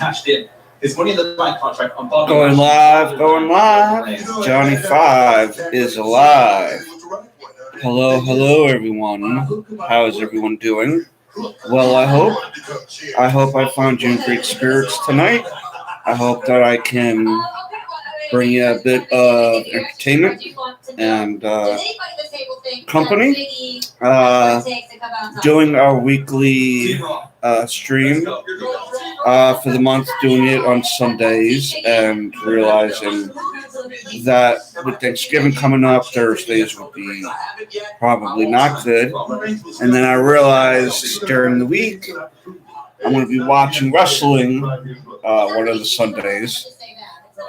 cashed in his Money in the Bank contract on Bobby. Going live, going live. Johnny 5 is alive. Hello, everyone. How is everyone doing? Well, I hope I found you in great spirits tonight. I hope that I can bring you a bit of entertainment and company. Doing our weekly stream for the month, doing it on Sundays, and realizing that with Thanksgiving coming up, Thursdays would be probably not good. And then I realized during the week I'm going to be watching wrestling one of the Sundays,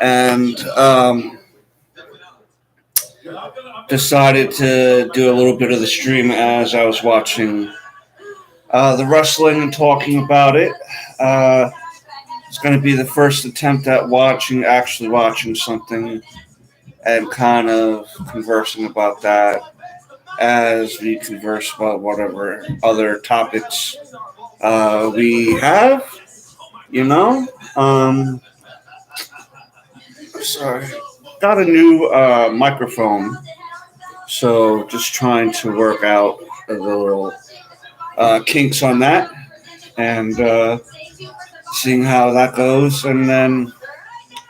and decided to do a little bit of the stream as I was watching the wrestling and talking about it. It's going to be the first attempt at actually watching something and kind of conversing about that as we converse about whatever other topics we have, Sorry. Got a new microphone, so just trying to work out the little kinks on that and seeing how that goes, and then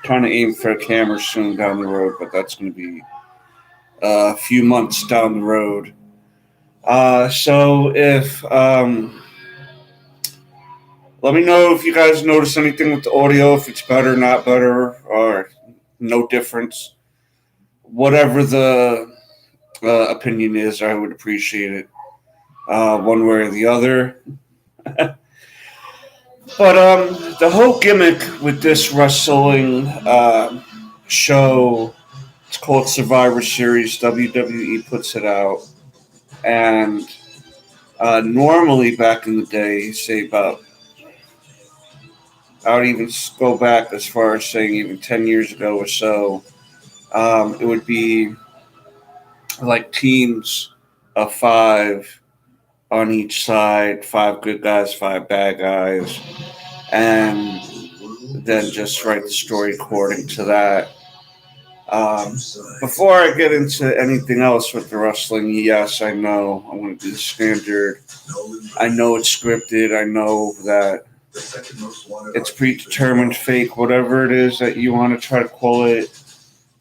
trying to aim for a camera soon down the road, but that's going to be a few months down the road. So if let me know if you guys notice anything with the audio, if it's better, not better, or no difference. Whatever the opinion is, I would appreciate it, one way or the other. But the whole gimmick with this wrestling show, it's called Survivor Series. WWE puts it out, and normally back in the day, say about, I would even go back as far as saying even 10 years ago or so, it would be like teams of 5 on each side, 5 good guys, 5 bad guys, and then just write the story according to that. Before I get into anything else with the wrestling, yes, I know I'm going to do the standard. I know it's scripted. I know that it's predetermined, fake, whatever it is that you want to try to call it.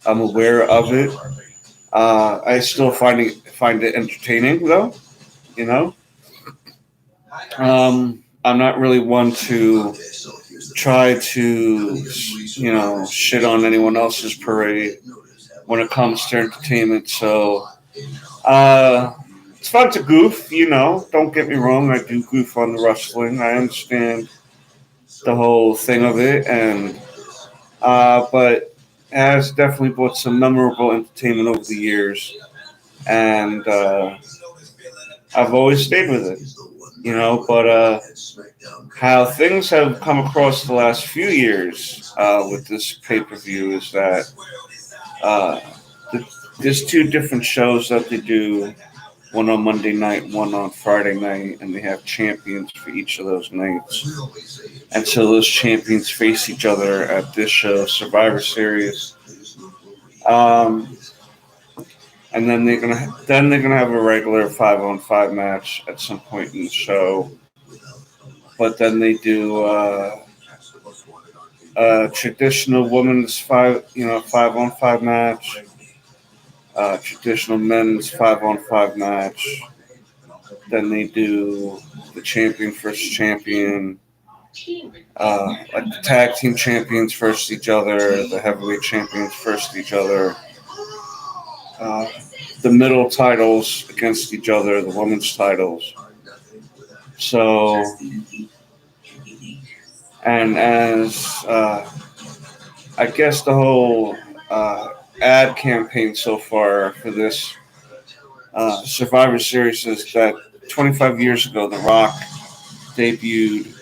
I'm aware of it. I still find it entertaining, though. I'm not really one to try to, shit on anyone else's parade when it comes to entertainment. So it's fun to goof, Don't get me wrong. I do goof on the wrestling. I understand the whole thing of it, and but it has definitely brought some memorable entertainment over the years, and I've always stayed with it, But how things have come across the last few years with this pay-per-view is that there's 2 different shows that they do, one on Monday night, one on Friday night, and they have champions for each of those nights. And so those champions face each other at this show, Survivor Series. And then they're gonna have a regular 5-on-5 match at some point in the show. But then they do a traditional women's 5-on-5 match, traditional men's 5-on-5 match. Then they do the champion versus champion, like the tag team champions versus each other, the heavyweight champions versus each other. The middle titles against each other, the women's titles. So, and as I guess the whole ad campaign so far for this Survivor Series is that 25 years ago, The Rock debuted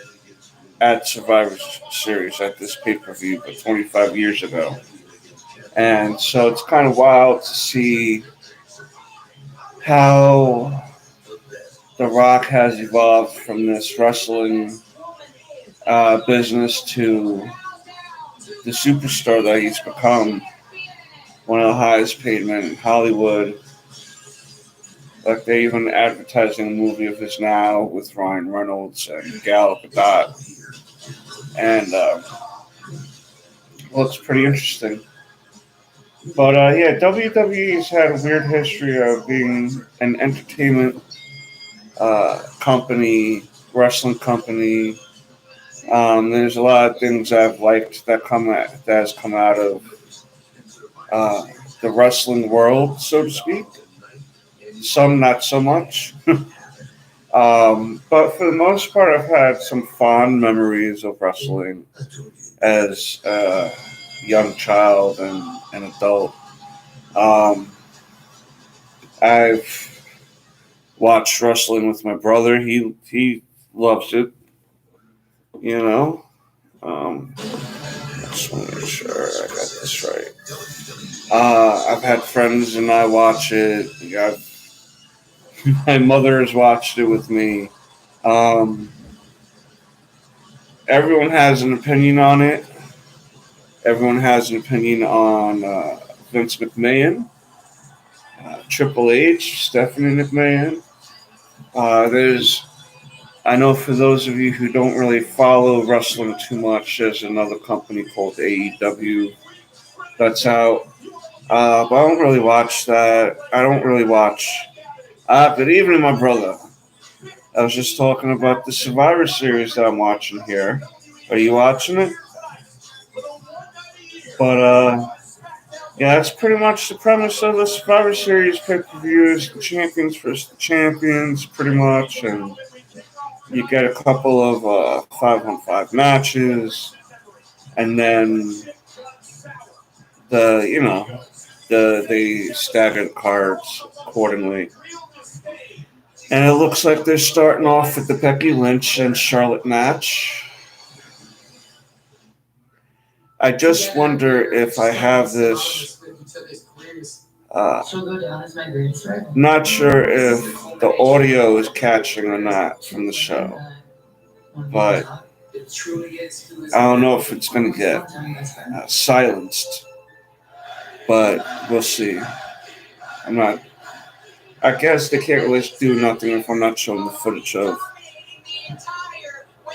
at Survivor Series at this pay-per-view, but 25 years ago. And so it's kind of wild to see how The Rock has evolved from this wrestling business to the superstar that he's become, one of the highest paid men in Hollywood. Like they even advertising a movie of his now with Ryan Reynolds and Gal Gadot, and looks pretty interesting. But yeah, WWE's had a weird history of being an entertainment company, wrestling company. There's a lot of things I've liked that has come out of uh, the wrestling world, so to speak. Some not so much. But for the most part, I've had some fond memories of wrestling as a young child and an adult. Um, I've watched wrestling with my brother. He loves it, you know. Just want to make sure I got this right. I've had friends and I watch it. My mother has watched it with me. Um, Everyone has an opinion on it. Everyone has an opinion on Vince McMahon, Triple H, Stephanie McMahon. There's, I know for those of you who don't really follow wrestling too much, there's another company called AEW that's out. But I don't really watch that. I don't really watch. Good evening, my brother. I was just talking about the Survivor Series that I'm watching here. Are you watching it? But yeah, that's pretty much the premise of the Survivor Series pay-per-views. The champions versus the champions, pretty much, and you get a couple of 5-on-5 matches, and then they stagger the cards accordingly. And it looks like they're starting off with the Becky Lynch and Charlotte match. I just wonder if I have this. Not sure if the audio is catching or not from the show, but I don't know if it's going to get silenced. But we'll see. I'm not. I guess they can't really do nothing if I'm not showing the footage of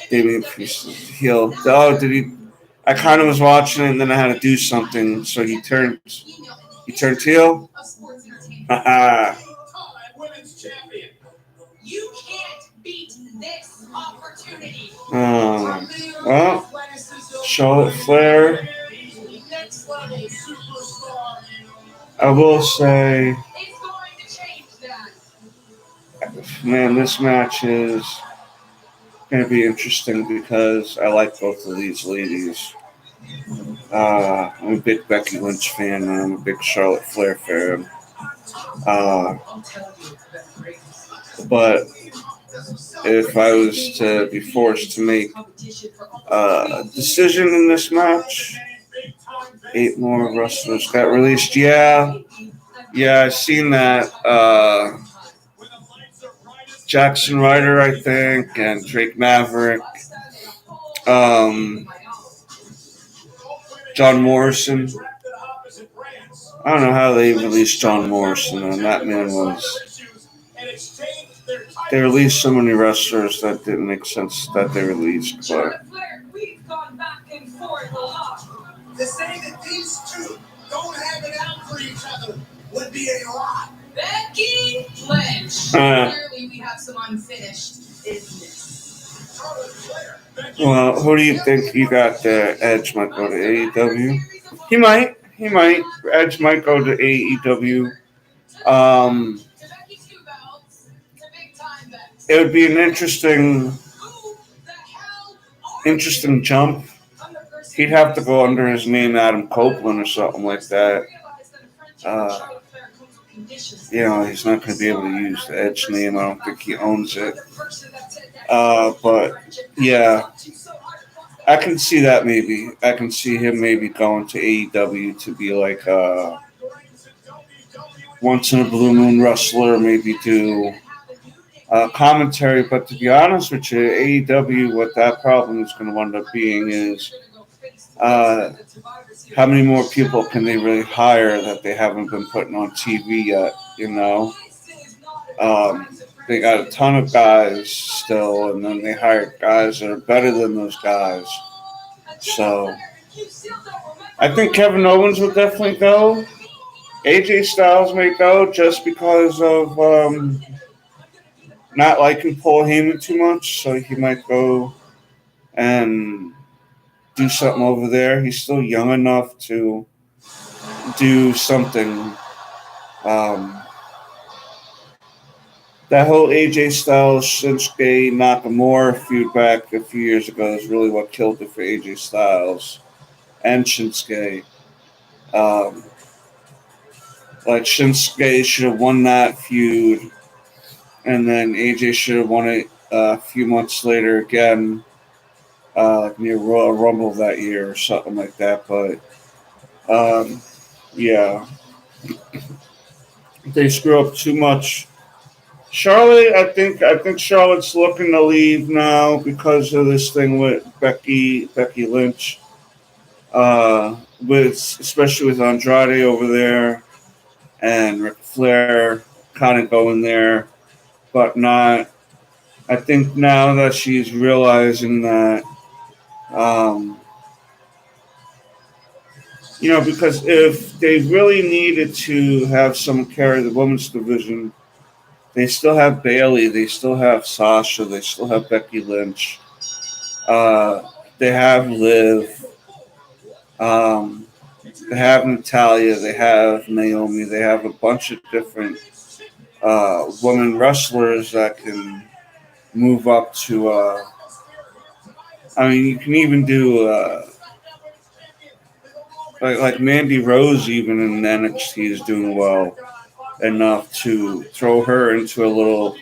Damian Priest's heel. Oh, did he? I kind of was watching it, and then I had to do something, so he turned heel. Haha. Well, Charlotte Flair. I will say, man, this match is going to be interesting because I like both of these ladies. I'm a big Becky Lynch fan, and I'm a big Charlotte Flair fan. But if I was to be forced to make a decision in this match, 8 more wrestlers got released. Yeah, I've seen that. Jackson Ryder, I think, and Drake Maverick. John Morrison. I don't know how they released John Morrison, and that man was. They released so many wrestlers that didn't make sense that they released, but. To say that these two don't have it out for each other would be a lie. Becky Lynch. Clearly, we have some unfinished business. Well, who do you think you got there? Edge might go to AEW. He might. Edge might go to AEW. It would be an interesting jump. He'd have to go under his name Adam Copeland or something like that. He's not going to be able to use the Edge name. I don't think he owns it. But, yeah, I can see that maybe. I can see him maybe going to AEW to be like a once in a blue moon wrestler, maybe do commentary. But to be honest with you, AEW, what that problem is going to wind up being is uh, how many more people can they really hire that they haven't been putting on TV yet? You know, um, they got a ton of guys still, and then they hire guys that are better than those guys. So I think Kevin Owens will definitely go. AJ Styles may go just because of not liking Paul Heyman too much, so he might go and do something over there. He's still young enough to do something. Um, that whole AJ Styles Shinsuke Nakamura feud back a few years ago is really what killed it for AJ Styles and Shinsuke. Um, like Shinsuke should have won that feud, and then AJ should have won it a few months later again, like near Royal Rumble that year or something like that. But um, yeah, they screw up too much. Charlotte, I think Charlotte's looking to leave now because of this thing with Becky Lynch, with especially with Andrade over there and Ric Flair kind of going there, but not. I think now that she's realizing that, um, because if they really needed to have someone carry the women's division, they still have Bailey, they still have Sasha, they still have Becky Lynch, they have Liv, um, they have Natalia, they have Naomi, they have a bunch of different women wrestlers that can move up to. I mean, you can even do like Mandy Rose, even in NXT, is doing well enough to throw her into a little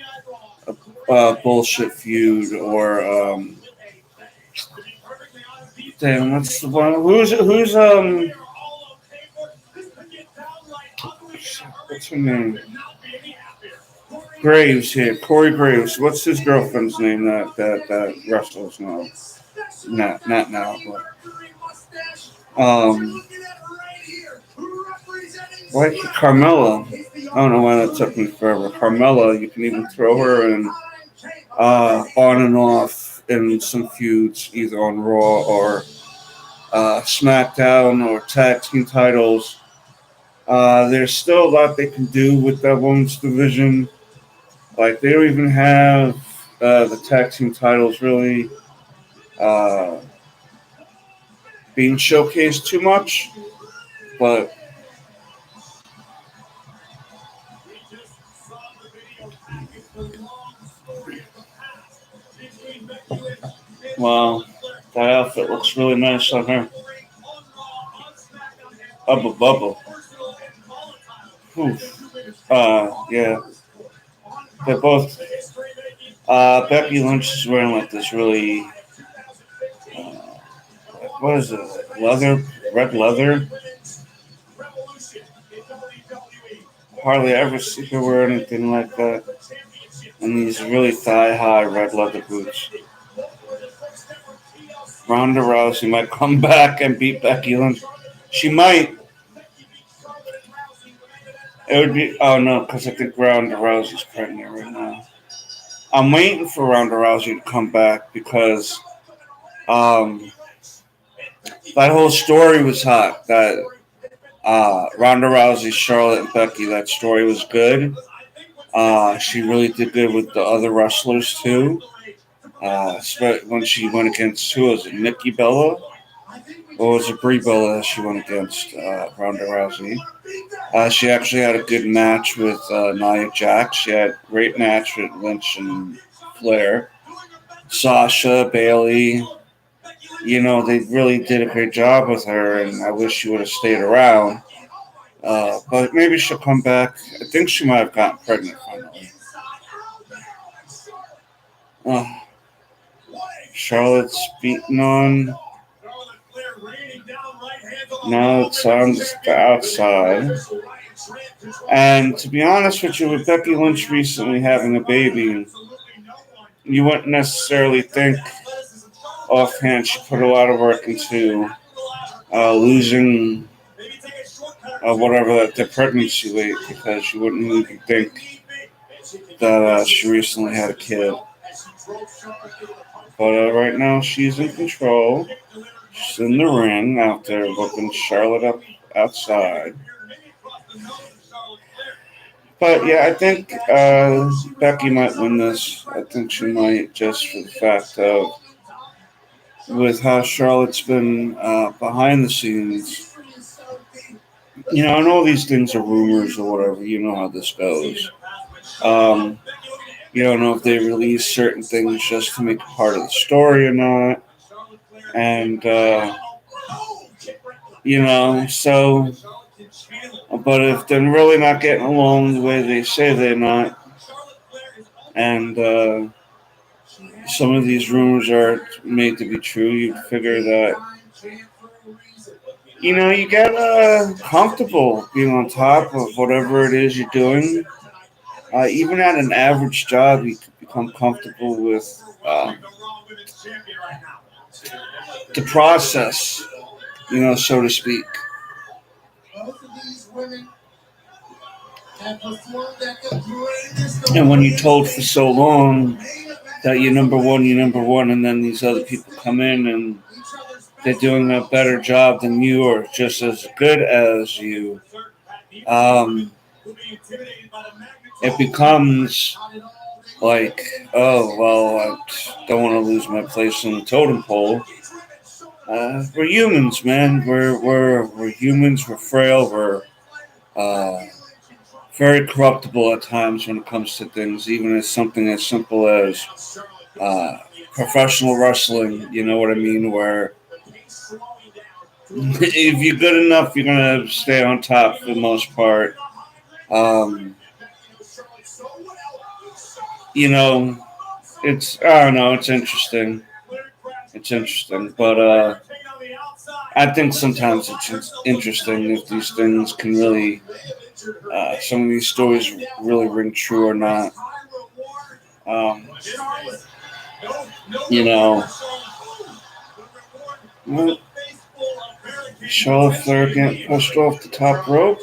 bullshit feud or damn, what's the one? Who's what's her name? Graves here, Corey Graves. What's his girlfriend's name that wrestles now? Not now, but like Carmella. I don't know why that took me forever. Carmella, you can even throw her in on and off in some feuds, either on Raw or SmackDown or tag team titles. There's still a lot they can do with that women's division. Like they don't even have the tag team titles really uh, being showcased too much, but wow, that outfit looks really nice on her. Bubba Bubba. Yeah, they're both. Becky Lynch is wearing like this really, uh, what is it? Leather, red leather. Hardly ever see her wear anything like that. And these really thigh high red leather boots. Ronda Rousey might come back and beat Becky Lynch. She might. It would be. Oh no, because I think Ronda Rousey's pregnant right now. I'm waiting for Ronda Rousey to come back because um, that whole story was hot. That Ronda Rousey, Charlotte, and Becky. That story was good. She really did good with the other wrestlers too. When she went against who was it, Nikki Bella, or was it Brie Bella that she went against Ronda Rousey? She actually had a good match with Nia Jax. She had a great match with Lynch and Flair. Sasha, Bailey, they really did a great job with her, and I wish she would have stayed around. But maybe she'll come back. I think she might have gotten pregnant finally. Uh, Charlotte's beating on. Now it's on the outside. And to be honest with you, with Becky Lynch recently having a baby, you wouldn't necessarily think offhand she put a lot of work into losing whatever the pregnancy weight, because you wouldn't even think that she recently had a kid. But right now she's in control. She's in the ring out there looking Charlotte up outside. But yeah, I think Becky might win this. I think she might, just for the fact of with how Charlotte's been behind the scenes. You know, and all these things are rumors or whatever. You know how this goes. You don't know if they release certain things just to make it part of the story or not. And, so, but if they're really not getting along the way they say they're not, and some of these rumors are made to be true, you figure that, you get comfortable being on top of whatever it is you're doing. Even at an average job, you can become comfortable with the process, so to speak. And when you're told for so long that you're number one, and then these other people come in and they're doing a better job than you or just as good as you, it becomes like, oh, well, I don't want to lose my place on the totem pole. We're humans, man. We're humans. We're frail. We're very corruptible at times when it comes to things, even as something as simple as professional wrestling. You know what I mean? Where if you're good enough, you're gonna stay on top for the most part. It's I don't know. It's interesting. It's interesting, but I think sometimes it's interesting if these things can really, some of these stories really ring true or not. Um, you know, well, Charlotte Flair getting pushed off the top rope.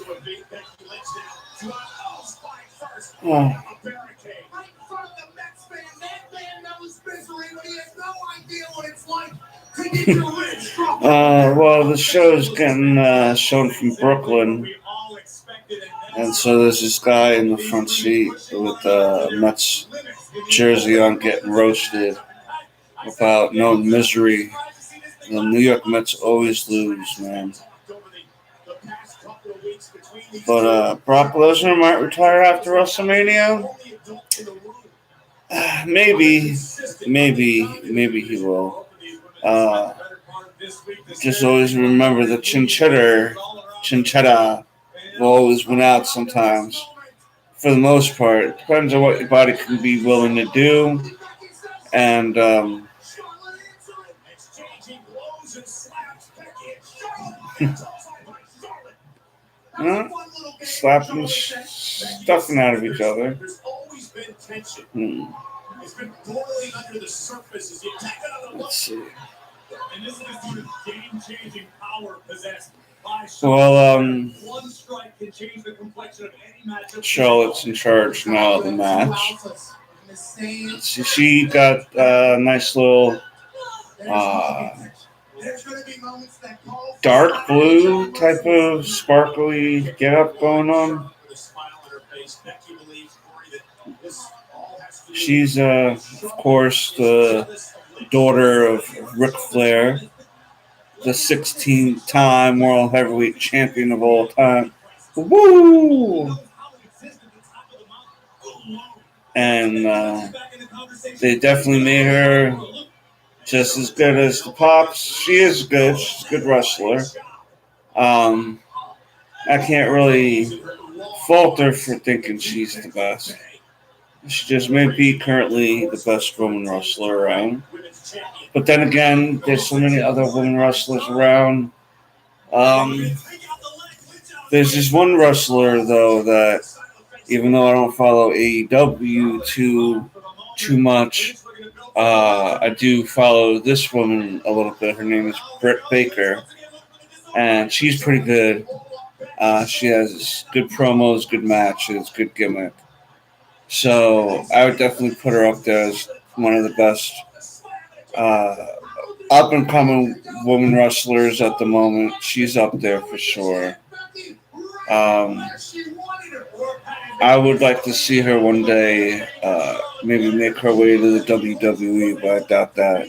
Oh. Well, the show's getting shown from Brooklyn, and so there's this guy in the front seat with Mets jersey on getting roasted about no misery. The New York Mets always lose, man. But Brock Lesnar might retire after WrestleMania. Maybe he will. Just always remember the chinchetta will always win out sometimes. For the most part, it depends on what your body can be willing to do, and slapping stuffing out of each other. Let's see. Well, Charlotte's in charge now of the match. She got a nice little dark blue type of sparkly get up going on. She's, of course, the daughter of Ric Flair, the 16th-time World Heavyweight Champion of all time. Woo! And they definitely made her just as good as the Pops. She is good. She's a good wrestler. I can't really fault her for thinking she's the best. She just may be currently the best woman wrestler around. But then again, there's so many other women wrestlers around. There's this one wrestler though that, even though I don't follow AEW too much, I do follow this woman a little bit. Her name is Britt Baker, and she's pretty good. She has good promos, good matches, good gimmick. So I would definitely put her up there as one of the best uh, up and coming woman wrestlers at the moment. She's up there for sure. Um, I would like to see her one day, maybe make her way to the WWE, but I doubt that.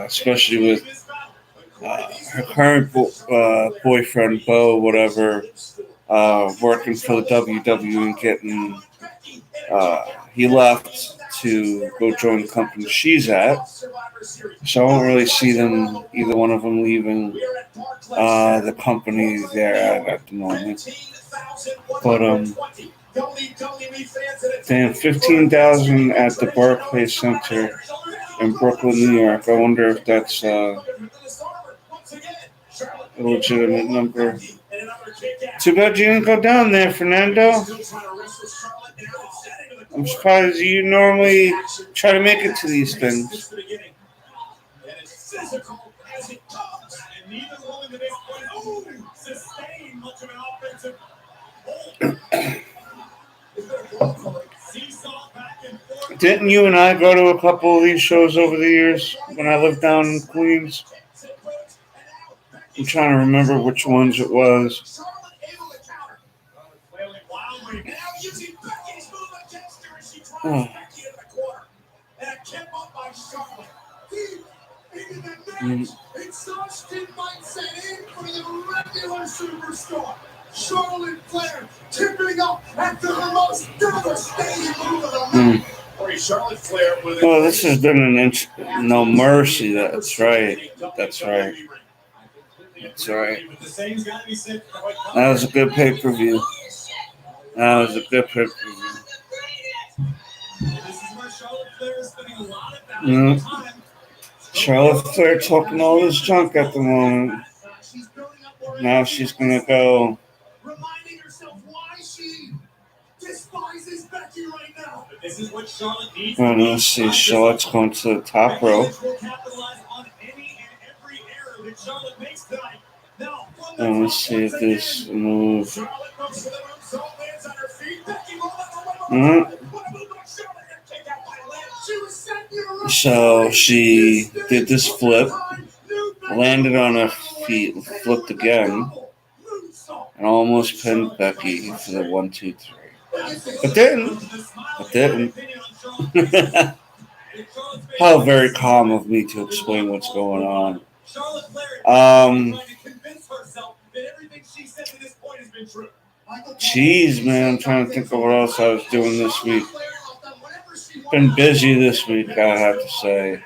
Especially with her current boyfriend, Bo, whatever, working for the WWE and getting. He left to go join the company she's at, so I don't really see them, either one of them, leaving the company they're at the moment. But damn, 15,000 at the Barclays Center in Brooklyn, New York. I wonder if that's a legitimate number. Too bad you didn't go down there, Fernando. I'm surprised you normally try to make it to these things. Didn't you and I go to a couple of these shows over the years when I lived down in Queens? I'm trying to remember which ones it was. Oh. Charlotte Flair tipping up after the most devastating move of the night. Well, this has been an inch. No mercy. That's right. That's right. That's right. That was a good pay-per-view. That was a good pay-per-view. Charlotte Flair talking all this junk at the moment. Now she's gonna go. Reminding herself why she despises Becky right now. This is what Charlotte needs. Well, let's see. Charlotte's going to the top rope. And let's see if this move. So she did this flip, landed on her feet, and flipped again, and almost pinned Becky for the 1, 2, 3. But didn't. How very calm of me to explain what's going on. Jeez, man, I'm trying to think of what else I was doing this week. Been busy this week, I have to say.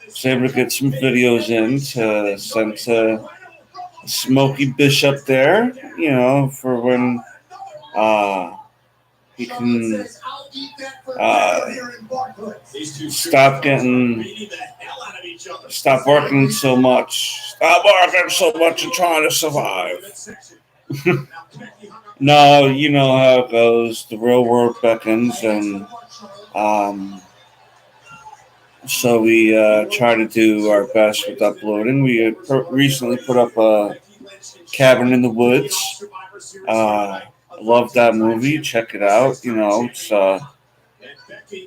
Was able to get some videos in to send to Smokey Bishop there, for when he can stop working so much. Stop working so much and trying to survive. No, you know how it goes. The real world beckons, and so we try to do our best with uploading. We recently put up a Cabin in the Woods. Love that movie. Check it out. It's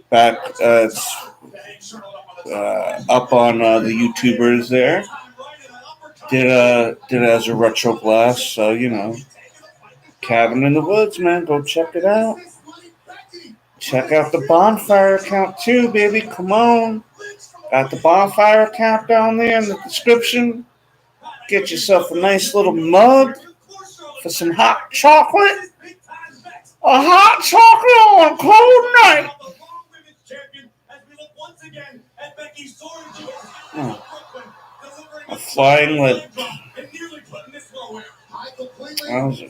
back. It's up on the YouTubers there. Did it as a retro blast. So Cabin in the Woods, man. Go check it out. Check out the bonfire account too, baby. Come on. Got the bonfire account down there in the description. Get yourself a nice little mug for some hot chocolate. A hot chocolate on a cold night. A flying lead. That was a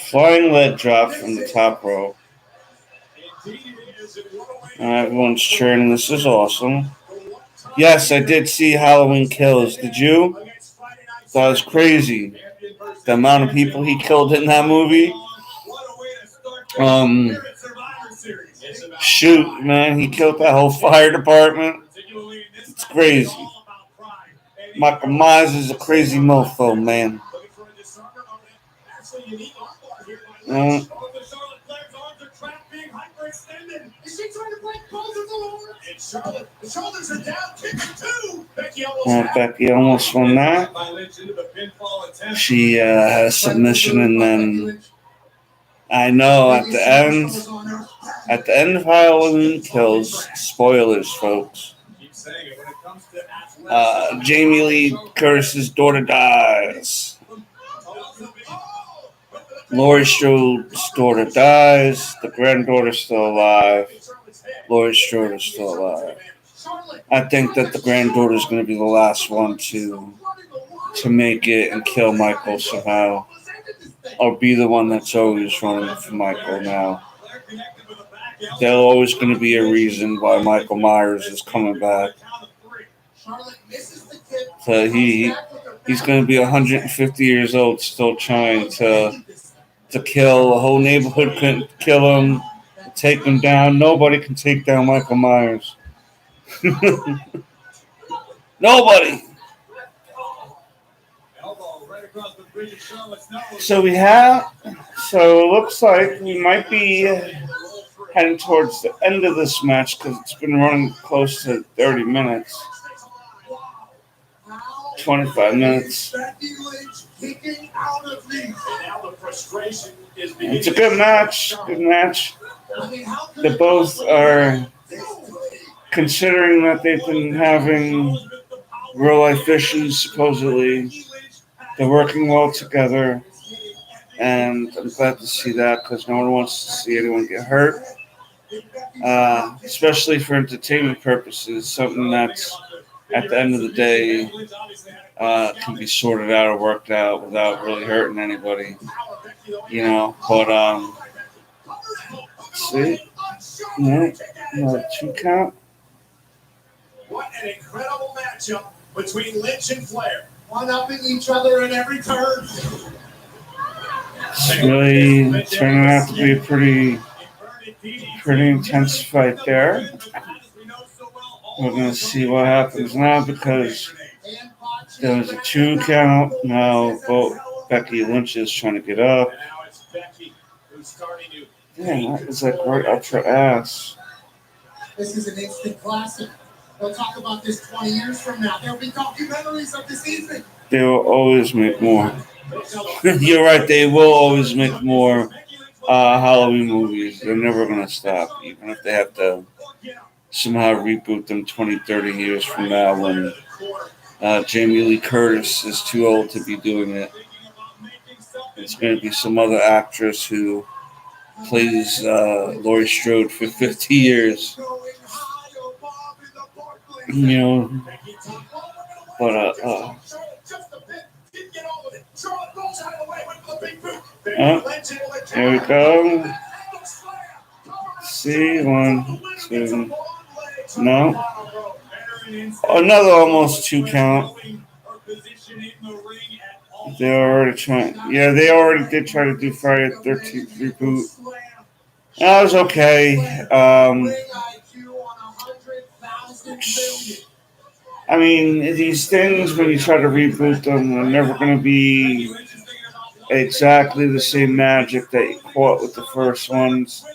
flying lead drop from the top rope. Everyone's cheering. This is awesome. Yes, I did see Halloween Kills. Did you? That was crazy. The amount of people he killed in that movie. Shoot, man, he killed that whole fire department. It's crazy. Michael Myers is a crazy mofo, man. Becky almost won that. She had a submission, and then I know at the end of Halloween Kills, spoilers, folks. Jamie Lee Curtis's daughter dies. Laurie Strode's daughter dies. The granddaughter's still alive. Laurie Strode is still alive. I think that the granddaughter's going to be the last one to make it and kill Michael somehow, or be the one that's always running for Michael now. There's always going to be a reason why Michael Myers is coming back. So he's going to be 150 years old, still trying to kill. The whole neighborhood couldn't kill him, take him down. Nobody can take down Michael Myers. Nobody. So it looks like we might be heading towards the end of this match because it's been running close to 30 minutes. 25 minutes. It's a good match. They both are, considering that they've been having real life issues, supposedly, they're working well together. And I'm glad to see that because no one wants to see anyone get hurt. Especially for entertainment purposes, something that's at the end of the day can be sorted out or worked out without really hurting anybody, but see, another 2 count. What an incredible matchup between Lynch and Flair, one-upping each other in every turn. It's really turning out to be a pretty intense fight there. We're going to see what happens now because there was a 2 count. Now Becky Lynch is trying to get up. Damn, that was like right up her ass. This is an instant classic. We'll talk about this 20 years from now. There'll be documentaries of this evening. They will always make more. You're right. They will always make more Halloween movies. They're never going to stop, even if they have to somehow reboot them 20, 30 years from now when Jamie Lee Curtis is too old to be doing it. It's going to be some other actress who plays Laurie Strode for 50 years. But here we go. See, 1, 2, no. Another almost 2 count. They're already trying. Yeah, they already did try to do Friday the 13th reboot. That was okay. I mean, these things, when you try to reboot them, they're never going to be exactly the same magic that you caught with the first ones.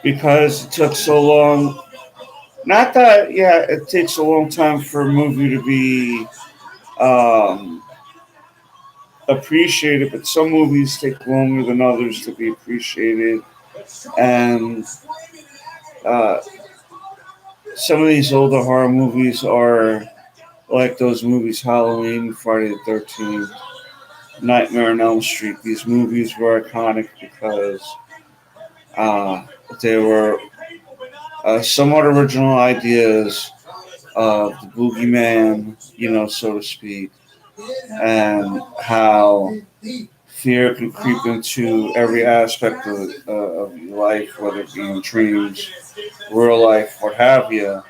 Because it took so long. Not that, it takes a long time for a movie to be appreciated, but some movies take longer than others to be appreciated. And some of these older horror movies are like those movies Halloween, Friday the 13th, Nightmare on Elm Street. These movies were iconic because they were somewhat original ideas of the boogeyman, so to speak, and how fear can creep into every aspect of your life, whether it be in dreams, real life, what have you.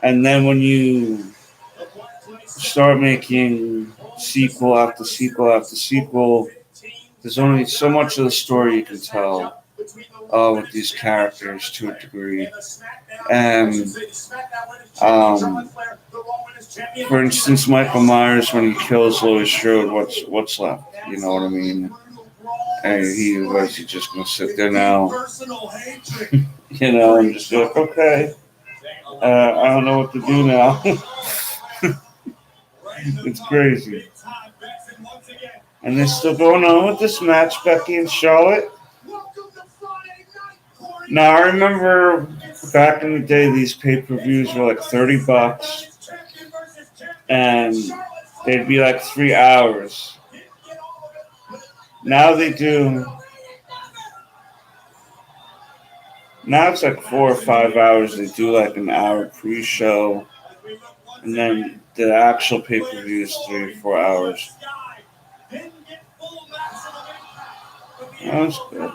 And then when you start making sequel after sequel after sequel, there's only so much of the story you can tell with these characters to a degree. And for instance, Michael Myers, when he kills Louis Strode, what's left? You know what I mean? And was he just gonna sit there now? You know, and just be like, okay, I don't know what to do now. It's crazy. And they're still going on with this match, Becky and Charlotte. Now, I remember back in the day, these pay-per-views were like $30, and they'd be like 3 hours. Now they do. Now it's like 4 or 5 hours. They do like an hour pre-show, and then the actual pay-per-view is 3 or 4 hours. That was good.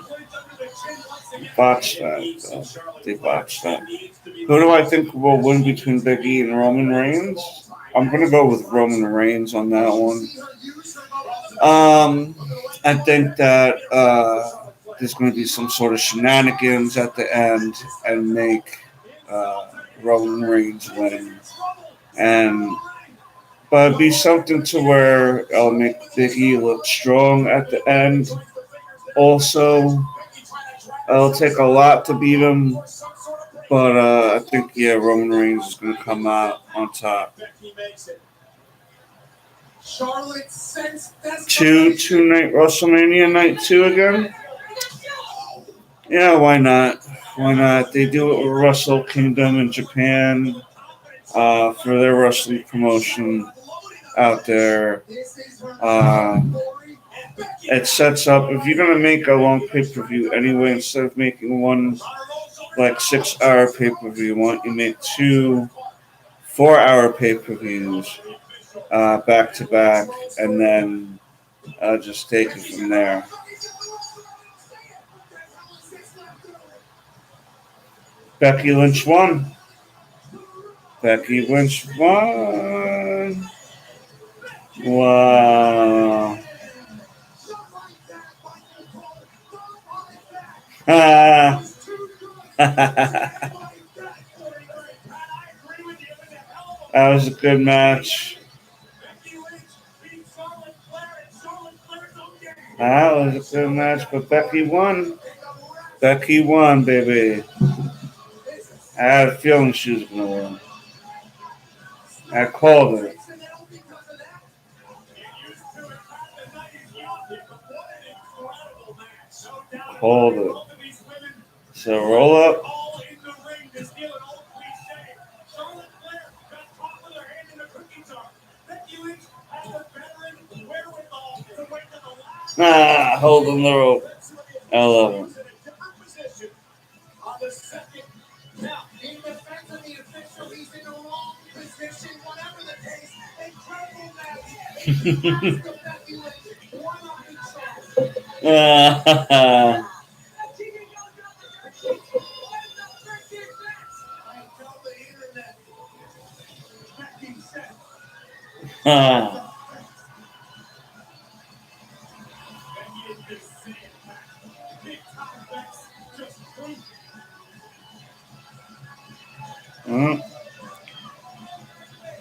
Botched that, though. They botched that. Who do I think will win between Big E and Roman Reigns? I'm going to go with Roman Reigns on that one. I think that there's going to be some sort of shenanigans at the end and make Roman Reigns win. But it'd be something to where it'll make Big E look strong at the end. Also, it'll take a lot to beat him, but I think, Roman Reigns is going to come out on top. Two-night WrestleMania Night 2 again? Yeah, why not? Why not? They do it with Wrestle Kingdom in Japan for their wrestling promotion out there. It sets up, if you're going to make a long pay-per-view anyway, instead of making one like 6-hour pay-per-view, why don't you make 2 4-hour pay-per-views back to back, and then just take it from there. Becky Lynch won. Becky Lynch won. Wow. That was a good match. That was a good match, but Becky won. Becky won, baby. I had a feeling she was going to win. I called it. Called it. So roll up. Holding the rope. I love him.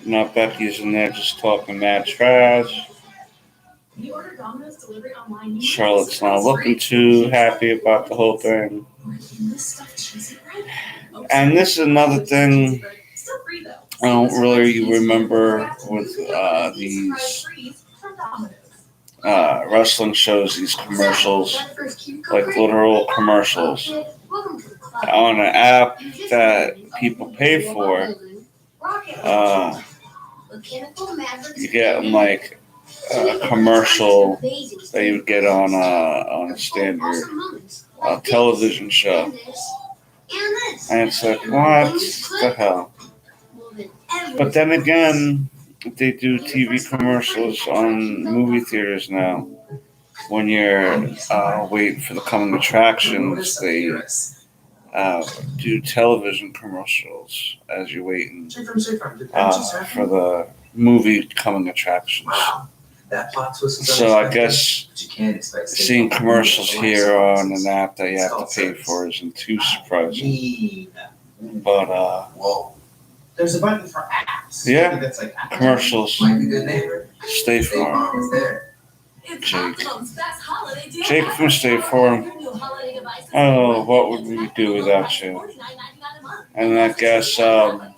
Now Becky's in there just talking mad trash. Charlotte's not looking too happy about the whole thing. And this is another thing I don't really remember with these wrestling shows, these commercials, like literal commercials. On an app that people pay for, you get like a commercial that you would get on a standard television show. And it's like, what the hell? But then again, they do TV commercials on movie theaters now. When you're waiting for the coming attractions, they do television commercials as you're waiting Check from for the movie coming attractions. Wow, that plot twist is So I unexpected, guess but you can't expect seeing State Farm commercials to here relax on an app that you It's have called to pay service. for isn't too surprising. Yeah. But Whoa. There's a button for apps. Yeah. Maybe that's like Apple. commercials, Might be good neighbor. State State Farm. Farm is there. It's Jake. Optimum's best holiday deal Jake ever. from State Farm. Your new holiday devices Oh, are what would we do without you? $49.99 a month. And I guess $300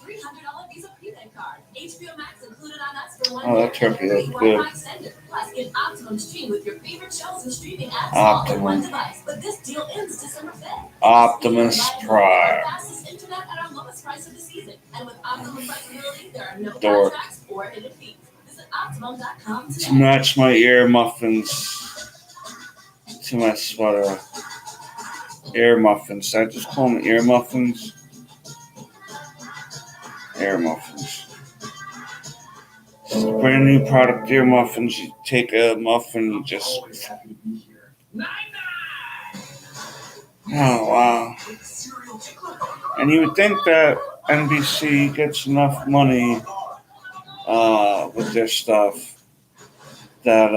Visa prepaid card. HBO Max included on us for 1 Oh, year that turkey and a free looks good. Wi-Fi extender. Plus, get Optimum Stream with your favorite shows and streaming apps all in one Optimum. device. But this deal ends December 5th. Optimus Prime. Fastest internet at our lowest price of the season. And with Optimum flexibility, there are no Dork. contracts or hidden fees. Visit Optimum.com To today. match my ear muffins to my sweater. Ear muffins. Did I just call them ear muffins? Ear muffins. It's a brand new product, ear muffins. You take a muffin, you just. Oh, wow. And you would think that NBC gets enough money with their stuff that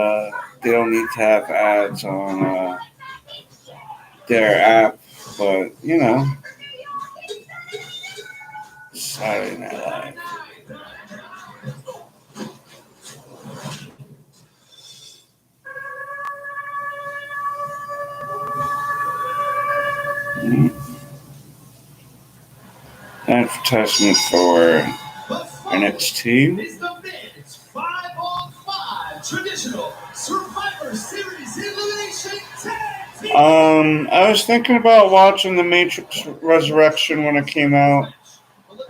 they don't need to have ads on their app, but you know, Saturday Night Live. Advertisement for NXT. It's the men's 5-on-5 traditional Survivor Series elimination tag team. I was thinking about watching The Matrix Resurrection when it came out.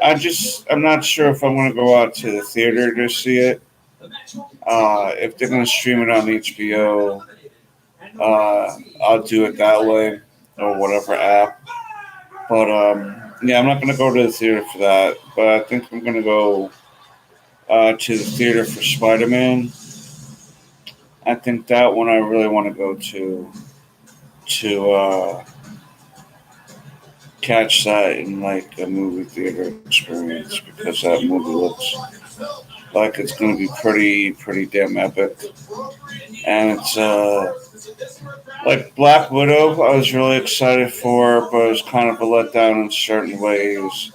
I'm not sure if I want to go out to the theater to see it. If they're going to stream it on HBO, I'll do it that way or whatever app. But yeah, I'm not going to go to the theater for that. But I think I'm going to go to the theater for Spider-Man. I think that one I really want to go to catch that in like a movie theater experience because that movie looks like it's going to be pretty damn epic. And it's like Black Widow, I was really excited for, but it was kind of a letdown in certain ways.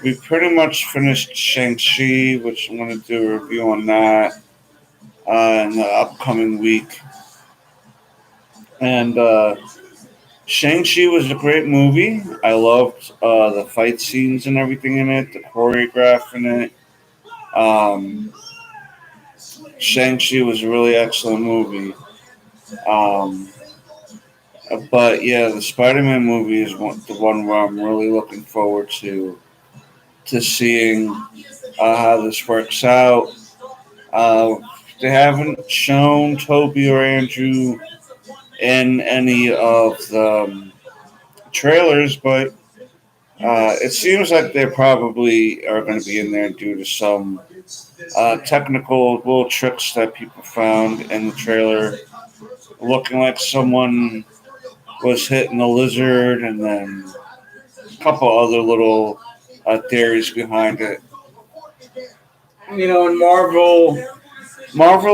We pretty much finished Shang-Chi, which I'm going to do a review on that in the upcoming week. And Shang-Chi was a great movie. I loved the fight scenes and everything in it, the choreograph in it. Shang-Chi was a really excellent movie. But yeah, the Spider-Man movie is the one where I'm really looking forward to seeing how this works out. They haven't shown Toby or Andrew in any of the trailers, but it seems like they probably are going to be in there due to some technical little tricks that people found in the trailer, looking like someone was hitting a lizard, and then a couple other little theories behind it. You know, and Marvel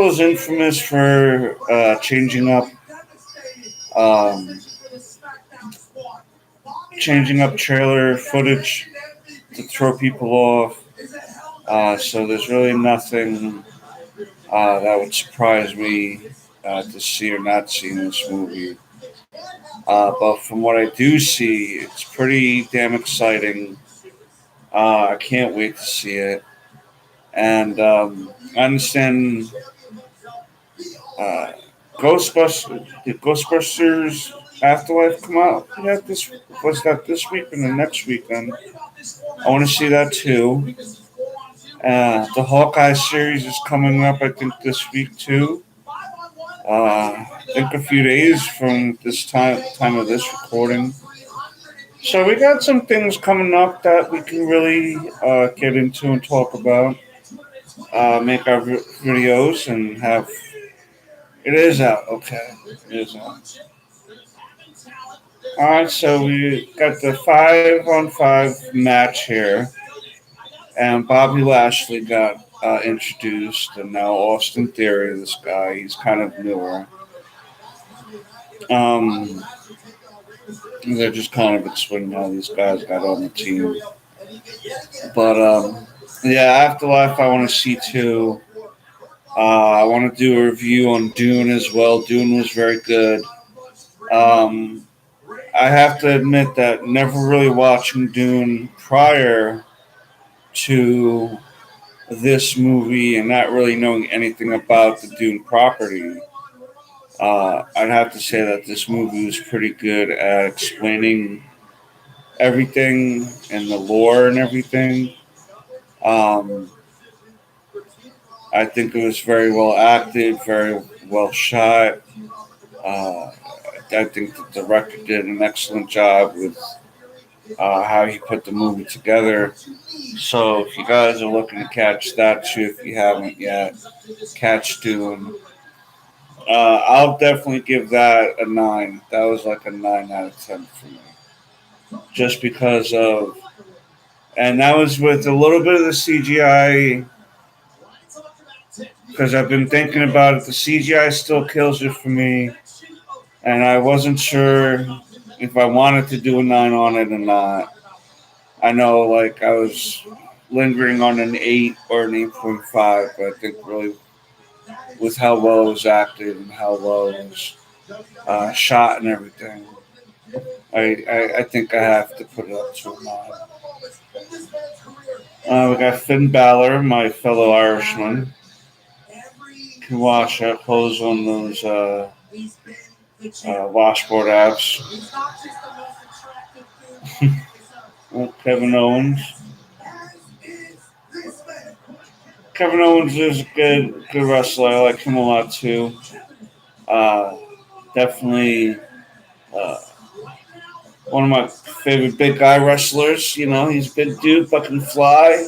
is infamous for changing up trailer footage to throw people off. So there's really nothing that would surprise me to see or not see in this movie. But from what I do see, it's pretty damn exciting. I can't wait to see it. And I understand did Ghostbusters Afterlife come out? Yeah, was that this week and the next weekend? I want to see that too. The Hawkeye series is coming up, I think, this week too. I think a few days from this time of this recording. So we got some things coming up that we can really get into and talk about. Make our videos and have. It is out. Okay, it is out. All right, so we got the 5-on-5 match here, and Bobby Lashley got introduced, and now Austin Theory, this guy, he's kind of newer. Um, they're just kind of explaining how these guys got on the team. But yeah, Afterlife, I want to see too. I want to do a review on Dune as well. Dune was very good. I have to admit that never really watching Dune prior to this movie and not really knowing anything about the Dune property, I'd have to say that this movie was pretty good at explaining everything and the lore and everything. Um, I think it was very well acted, very well shot. Uh, I think the director did an excellent job with how he put the movie together. So if you guys are looking to catch that too, if you haven't yet, catch Dune. I'll definitely give that a 9. That was like a 9 out of 10 for me. Just because of, and that was with a little bit of the CGI, because I've been thinking about it. The CGI still kills it for me, and I wasn't sure if I wanted to do a 9 on it or not. I know, like, I was lingering on an 8 or an 8.5, but I think really with how well it was acted and how well it was shot and everything, I think I have to put it up to a 9. We got Finn Balor, my fellow Irishman. Can watch that pose on those washboard apps. Kevin Owens. Kevin Owens is a good wrestler. I like him a lot too. Definitely one of my favorite big guy wrestlers. You know, he's a big dude, but can fly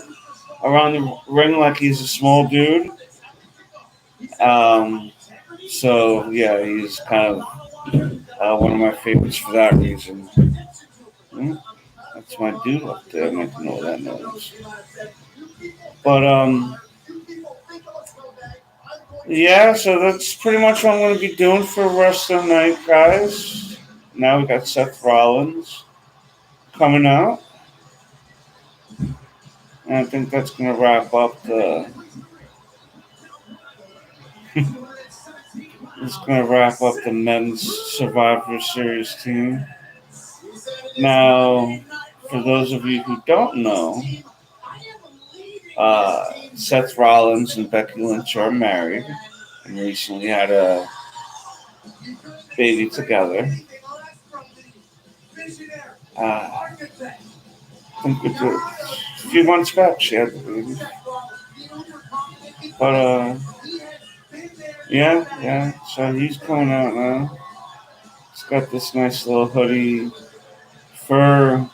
around the ring like he's a small dude. So yeah, he's kind of one of my favorites for that reason. That's my dude up there making all that noise. But yeah, so that's pretty much what I'm going to be doing for the rest of the night, guys. Now we got Seth Rollins coming out, and I think that's going to wrap up the. It's going to wrap up the men's Survivor Series team. Now, for those of you who don't know, Seth Rollins and Becky Lynch are married and recently had a baby together. I think a few months back she had the baby. But yeah. So he's coming out now. He's got this nice little hoodie, fur-lined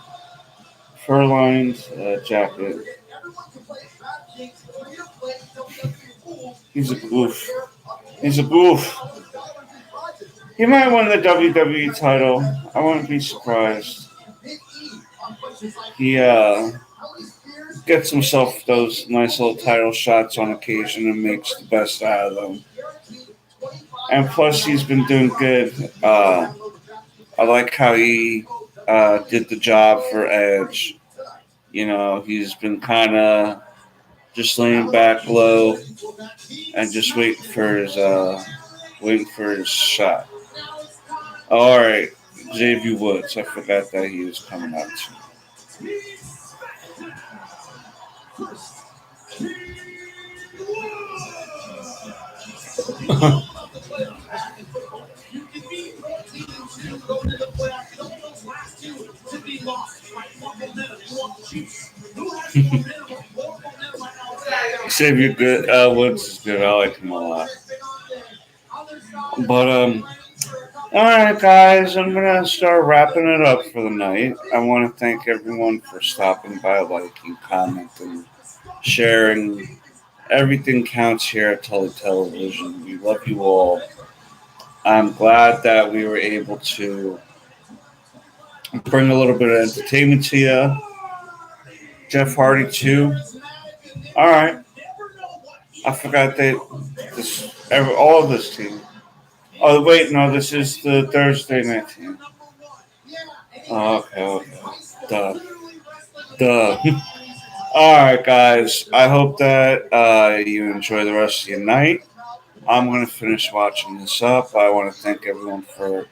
jacket. He's a goof. He might win the WWE title. I wouldn't be surprised. He gets himself those nice little title shots on occasion and makes the best out of them. And plus, he's been doing good. I like how he did the job for Edge. You know, he's been kind of just laying back low and just waiting for his shot. All right, Xavier Woods. I forgot that he was coming out too. Xavier Woods is good. I like him a lot. But all right, guys, I'm gonna start wrapping it up for the night. I want to thank everyone for stopping by, liking, commenting, sharing. Everything counts here at Tully Television. We love you all. I'm glad that we were able to bring a little bit of entertainment to you. Jeff Hardy too. All right, I forgot that all of this team. Oh wait, no, this is the Thursday night team. Oh, okay. Duh. Duh. All right, guys. I hope that you enjoy the rest of your night. I'm going to finish watching this up. I want to thank everyone for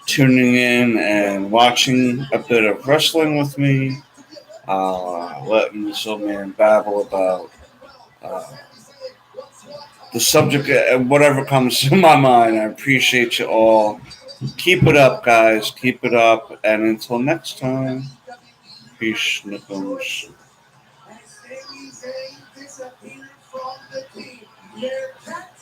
tuning in and watching a bit of wrestling with me. Letting this old man babble about the subject, whatever comes to my mind. I appreciate you all. Keep it up, guys. Keep it up. And until next time, peace, Nickums.